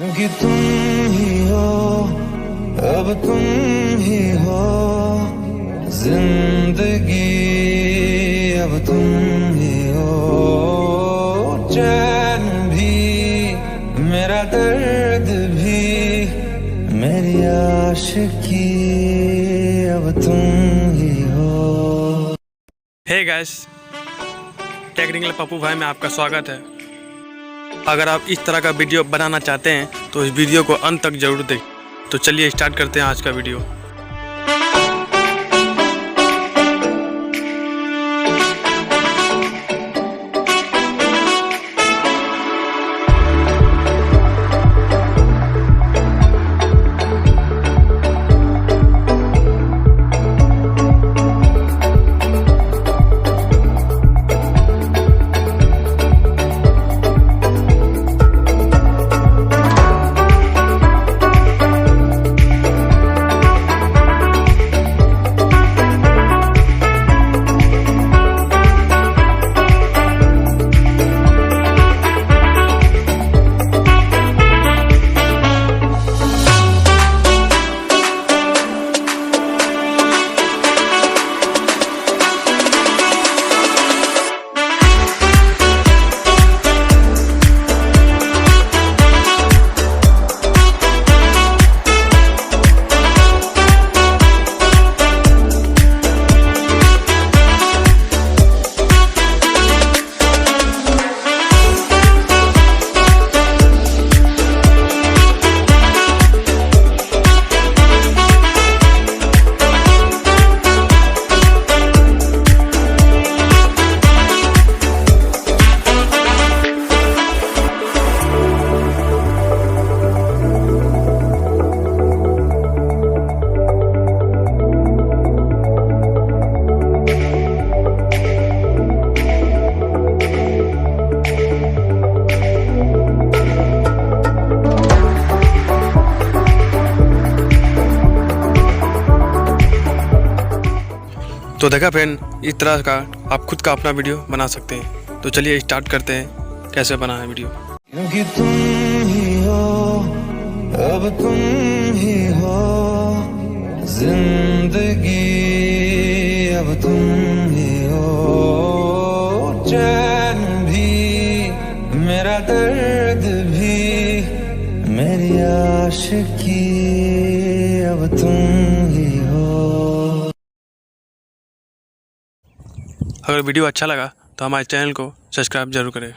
क्योंकि तुम ही हो, अब तुम ही हो, जिंदगी अब तुम ही हो, चैन भी मेरा दर्द भी मेरी आशिकी अब तुम ही हो। हे गाइस, टेक्निकल पप्पू भाई में आपका स्वागत है। अगर आप इस तरह का वीडियो बनाना चाहते हैं तो इस वीडियो को अंत तक जरूर देखें। तो चलिए स्टार्ट करते हैं आज का वीडियो। तो देखा फ्रेंड, इस तरह का आप खुद का अपना वीडियो बना सकते हैं। तो चलिए स्टार्ट करते हैं कैसे बनाना है वीडियो। क्योंकि तुम ही हो, अब तुम ही हो, जिंदगी अब तुम ही हो, चैन भी मेरा दर्द भी मेरी आशिकी अब तुम ही हो। अगर वीडियो अच्छा लगा तो हमारे चैनल को सब्सक्राइब जरूर करें।